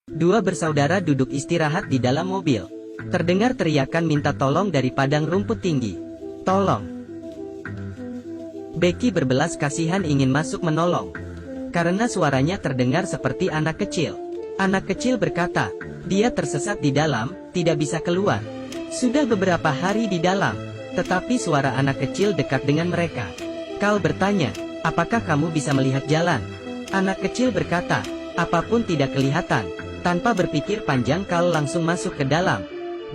Dua bersaudara duduk istirahat di dalam mobil. Terdengar teriakan minta tolong dari padang rumput tinggi. Tolong. Becky berbelas kasihan ingin masuk menolong. Karena suaranya terdengar seperti anak kecil. Anak kecil berkata, dia tersesat di dalam, tidak bisa keluar. Sudah beberapa hari di dalam, tetapi suara anak kecil dekat dengan mereka. Carl bertanya, apakah kamu bisa melihat jalan? Anak kecil berkata, apapun tidak kelihatan. Tanpa berpikir panjang Carl langsung masuk ke dalam.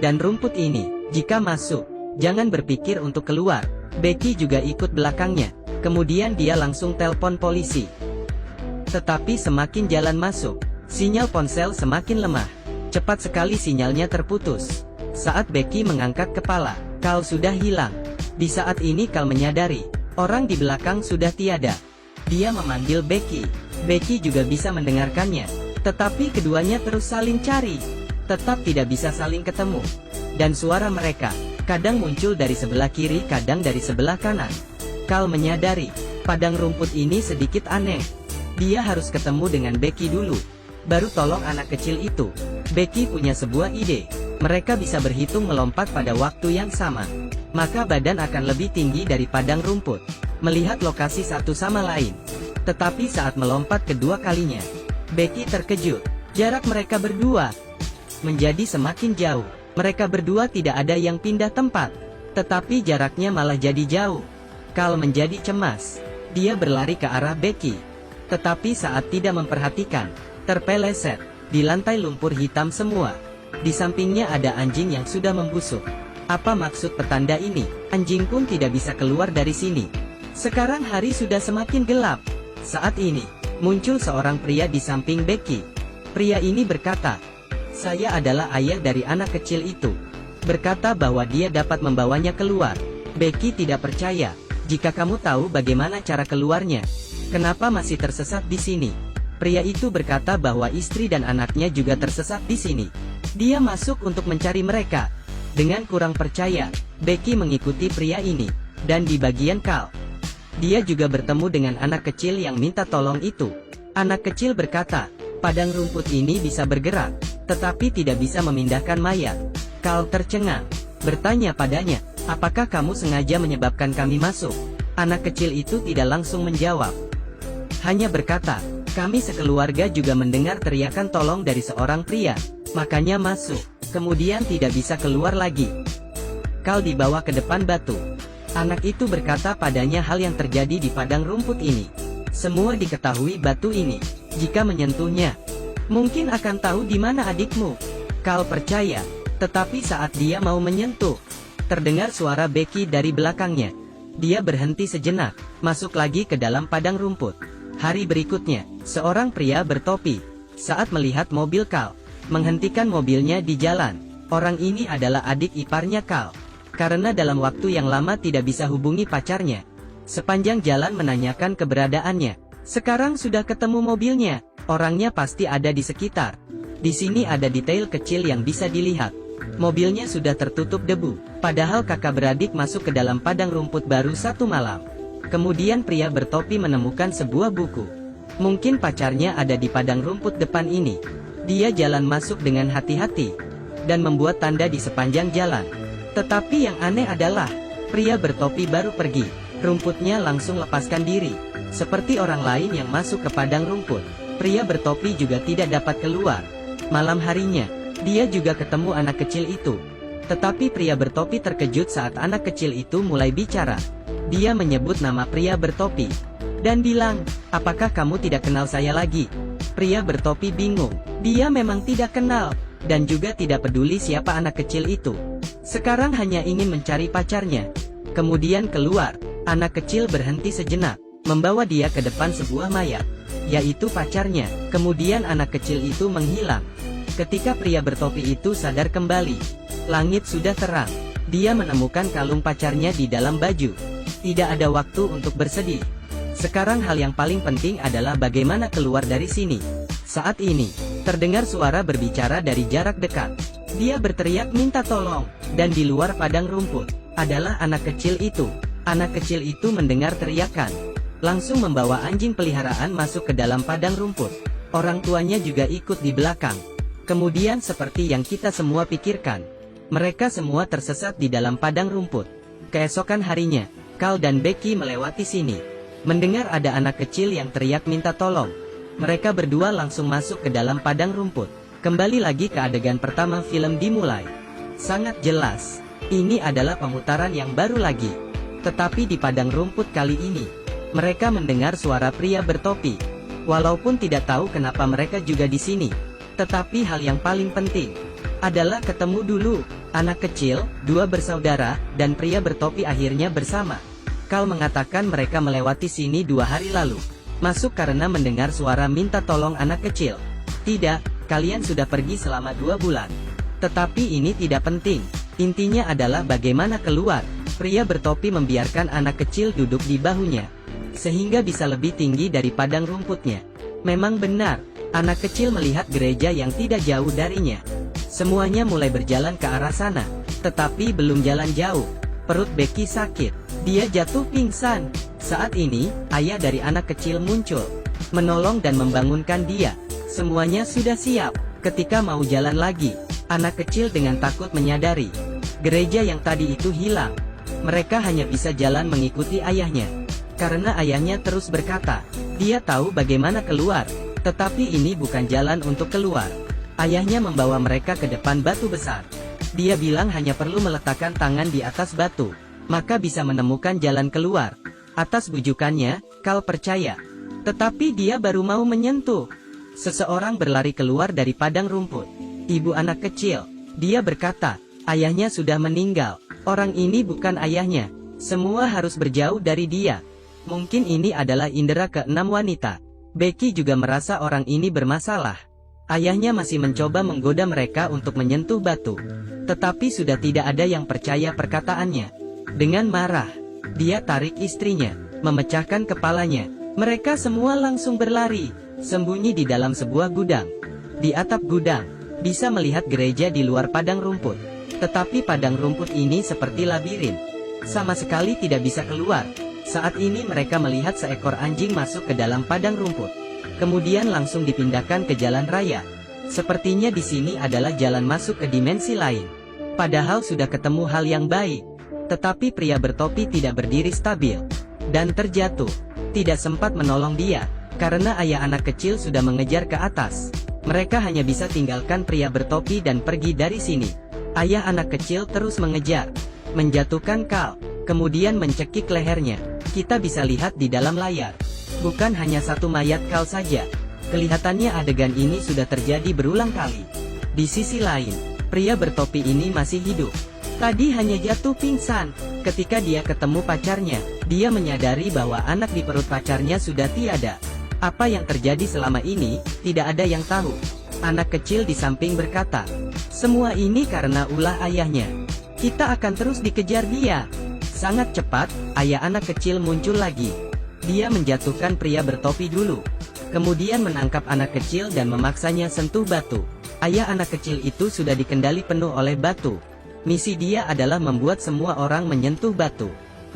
Dan rumput ini, jika masuk, jangan berpikir untuk keluar. Becky juga ikut belakangnya. Kemudian dia langsung telepon polisi. Tetapi semakin jalan masuk, sinyal ponsel semakin lemah. Cepat sekali sinyalnya terputus. Saat Becky mengangkat kepala, Carl sudah hilang. Di saat ini Carl menyadari, orang di belakang sudah tiada. Dia memanggil Becky. Becky juga bisa mendengarkannya. Tetapi keduanya terus saling cari. Tetap tidak bisa saling ketemu. Dan suara mereka, kadang muncul dari sebelah kiri, kadang dari sebelah kanan. Carl menyadari, padang rumput ini sedikit aneh. Dia harus ketemu dengan Becky dulu. Baru tolong anak kecil itu. Becky punya sebuah ide. Mereka bisa berhitung melompat pada waktu yang sama. Maka badan akan lebih tinggi dari padang rumput. Melihat lokasi satu sama lain. Tetapi saat melompat kedua kalinya, Becky terkejut. Jarak mereka berdua menjadi semakin jauh. Mereka berdua tidak ada yang pindah tempat. Tetapi jaraknya malah jadi jauh. Carl menjadi cemas. Dia berlari ke arah Becky. Tetapi saat tidak memperhatikan, terpeleset. Di lantai lumpur hitam semua. Di sampingnya ada anjing yang sudah membusuk. Apa maksud petanda ini? Anjing pun tidak bisa keluar dari sini. Sekarang hari sudah semakin gelap. Saat ini, muncul seorang pria di samping Becky. Pria ini berkata, saya adalah ayah dari anak kecil itu. Berkata bahwa dia dapat membawanya keluar. Becky tidak percaya. Jika kamu tahu bagaimana cara keluarnya, kenapa masih tersesat di sini? Pria itu berkata bahwa istri dan anaknya juga tersesat di sini. Dia masuk untuk mencari mereka. Dengan kurang percaya, Becky mengikuti pria ini. Dan di bagian Carl, dia juga bertemu dengan anak kecil yang minta tolong itu. Anak kecil berkata, padang rumput ini bisa bergerak, tetapi tidak bisa memindahkan mayat. Carl tercengang, bertanya padanya, apakah kamu sengaja menyebabkan kami masuk? Anak kecil itu tidak langsung menjawab. Hanya berkata, kami sekeluarga juga mendengar teriakan tolong dari seorang pria, makanya masuk, kemudian tidak bisa keluar lagi. Carl dibawa ke depan batu. Anak itu berkata padanya hal yang terjadi di padang rumput ini. Semua diketahui batu ini. Jika menyentuhnya, mungkin akan tahu di mana adikmu. Carl percaya, tetapi saat dia mau menyentuh, terdengar suara Becky dari belakangnya. Dia berhenti sejenak, masuk lagi ke dalam padang rumput. Hari berikutnya, seorang pria bertopi, saat melihat mobil Carl, menghentikan mobilnya di jalan. Orang ini adalah adik iparnya Carl. Karena dalam waktu yang lama tidak bisa hubungi pacarnya, sepanjang jalan menanyakan keberadaannya. Sekarang sudah ketemu mobilnya, orangnya pasti ada di sekitar. Di sini ada detail kecil yang bisa dilihat. Mobilnya sudah tertutup debu, padahal kakak beradik masuk ke dalam padang rumput baru satu malam. Kemudian pria bertopi menemukan sebuah buku. Mungkin pacarnya ada di padang rumput depan ini. Dia jalan masuk dengan hati-hati, dan membuat tanda di sepanjang jalan. Tetapi yang aneh adalah, pria bertopi baru pergi, rumputnya langsung lepaskan diri. Seperti orang lain yang masuk ke padang rumput, pria bertopi juga tidak dapat keluar. Malam harinya, dia juga ketemu anak kecil itu. Tetapi pria bertopi terkejut saat anak kecil itu mulai bicara. Dia menyebut nama pria bertopi, dan bilang, apakah kamu tidak kenal saya lagi? Pria bertopi bingung, dia memang tidak kenal, dan juga tidak peduli siapa anak kecil itu. Sekarang hanya ingin mencari pacarnya. Kemudian keluar, anak kecil berhenti sejenak, membawa dia ke depan sebuah mayat, yaitu pacarnya. Kemudian anak kecil itu menghilang. Ketika pria bertopi itu sadar kembali, langit sudah terang. Dia menemukan kalung pacarnya di dalam baju. Tidak ada waktu untuk bersedih. Sekarang hal yang paling penting adalah bagaimana keluar dari sini. Saat ini, terdengar suara berbicara dari jarak dekat. Dia berteriak minta tolong, dan di luar padang rumput, adalah anak kecil itu. Anak kecil itu mendengar teriakan, langsung membawa anjing peliharaan masuk ke dalam padang rumput. Orang tuanya juga ikut di belakang. Kemudian seperti yang kita semua pikirkan, mereka semua tersesat di dalam padang rumput. Keesokan harinya, Carl dan Becky melewati sini. Mendengar ada anak kecil yang teriak minta tolong. Mereka berdua langsung masuk ke dalam padang rumput. Kembali lagi ke adegan pertama film dimulai. Sangat jelas, ini adalah pemutaran yang baru lagi. Tetapi di padang rumput kali ini, mereka mendengar suara pria bertopi. Walaupun tidak tahu kenapa mereka juga di sini, tetapi hal yang paling penting adalah ketemu dulu. Anak kecil, dua bersaudara, dan pria bertopi akhirnya bersama. Carl mengatakan mereka melewati sini 2 hari lalu. Masuk karena mendengar suara minta tolong anak kecil. Tidak, kalian sudah pergi selama 2 bulan. Tetapi ini tidak penting. Intinya adalah bagaimana keluar. Pria bertopi membiarkan anak kecil duduk di bahunya, sehingga bisa lebih tinggi dari padang rumputnya. Memang benar, anak kecil melihat gereja yang tidak jauh darinya. Semuanya mulai berjalan ke arah sana, tetapi belum jalan jauh. Perut Becky sakit. Dia jatuh pingsan. Saat ini, ayah dari anak kecil muncul, menolong dan membangunkan dia. Semuanya sudah siap. Ketika mau jalan lagi, anak kecil dengan takut menyadari, gereja yang tadi itu hilang. Mereka hanya bisa jalan mengikuti ayahnya. Karena ayahnya terus berkata, dia tahu bagaimana keluar, tetapi ini bukan jalan untuk keluar. Ayahnya membawa mereka ke depan batu besar. Dia bilang hanya perlu meletakkan tangan di atas batu, maka bisa menemukan jalan keluar. Atas bujukannya, Carl percaya. Tetapi dia baru mau menyentuh. Seseorang berlari keluar dari padang rumput. Ibu anak kecil. Dia berkata, ayahnya sudah meninggal. Orang ini bukan ayahnya. Semua harus berjauh dari dia. Mungkin ini adalah indera ke-6 wanita. Becky juga merasa orang ini bermasalah. Ayahnya masih mencoba menggoda mereka untuk menyentuh batu. Tetapi sudah tidak ada yang percaya perkataannya. Dengan marah, dia tarik istrinya, memecahkan kepalanya. Mereka semua langsung berlari, sembunyi di dalam sebuah gudang. Di atap gudang, bisa melihat gereja di luar padang rumput. Tetapi padang rumput ini seperti labirin. Sama sekali tidak bisa keluar. Saat ini mereka melihat seekor anjing masuk ke dalam padang rumput. Kemudian langsung dipindahkan ke jalan raya. Sepertinya di sini adalah jalan masuk ke dimensi lain. Padahal sudah ketemu hal yang baik. Tetapi pria bertopi tidak berdiri stabil dan terjatuh. Tidak sempat menolong dia, karena ayah anak kecil sudah mengejar ke atas. Mereka hanya bisa tinggalkan pria bertopi dan pergi dari sini. Ayah anak kecil terus mengejar, menjatuhkan Carl, kemudian mencekik lehernya. Kita bisa lihat di dalam layar. Bukan hanya satu mayat Carl saja. Kelihatannya adegan ini sudah terjadi berulang kali. Di sisi lain, pria bertopi ini masih hidup. Tadi hanya jatuh pingsan. Ketika dia ketemu pacarnya, dia menyadari bahwa anak di perut pacarnya sudah tiada. Apa yang terjadi selama ini, tidak ada yang tahu. Anak kecil di samping berkata, semua ini karena ulah ayahnya. Kita akan terus dikejar dia. Sangat cepat, ayah anak kecil muncul lagi. Dia menjatuhkan pria bertopi dulu. Kemudian menangkap anak kecil dan memaksanya sentuh batu. Ayah anak kecil itu sudah dikendali penuh oleh batu. Misi dia adalah membuat semua orang menyentuh batu.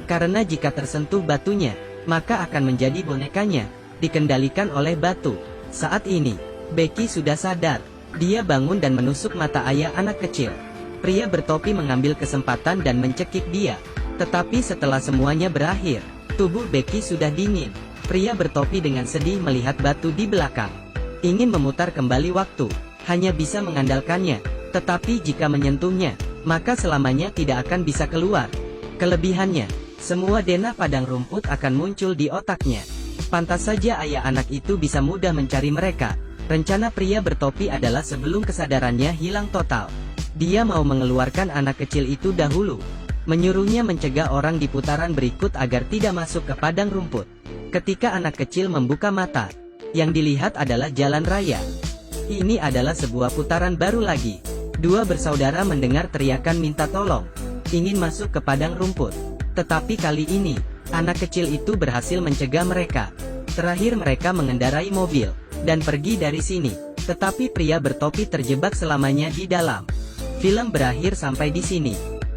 Karena jika tersentuh batunya, maka akan menjadi bonekanya, dikendalikan oleh batu. Saat ini, Becky sudah sadar. Dia bangun dan menusuk mata ayah anak kecil. Pria bertopi mengambil kesempatan dan mencekik dia. Tetapi setelah semuanya berakhir, tubuh Becky sudah dingin. Pria bertopi dengan sedih melihat batu di belakang. Ingin memutar kembali waktu, hanya bisa mengandalkannya. Tetapi jika menyentuhnya, maka selamanya tidak akan bisa keluar. Kelebihannya, semua denah padang rumput akan muncul di otaknya. Pantas saja ayah anak itu bisa mudah mencari mereka. Rencana pria bertopi adalah sebelum kesadarannya hilang total. Dia mau mengeluarkan anak kecil itu dahulu. Menyuruhnya mencegah orang di putaran berikut agar tidak masuk ke padang rumput. Ketika anak kecil membuka mata, yang dilihat adalah jalan raya. Ini adalah sebuah putaran baru lagi. Dua bersaudara mendengar teriakan minta tolong, ingin masuk ke padang rumput. Tetapi kali ini, anak kecil itu berhasil mencegah mereka. Terakhir mereka mengendarai mobil, dan pergi dari sini. Tetapi pria bertopi terjebak selamanya di dalam. Film berakhir sampai di sini.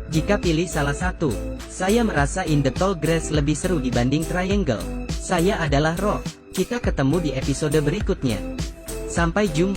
Jika pilih salah satu, saya merasa In the Tall Grass lebih seru dibanding Triangle. Saya adalah Rob. Kita ketemu di episode berikutnya. Sampai jumpa.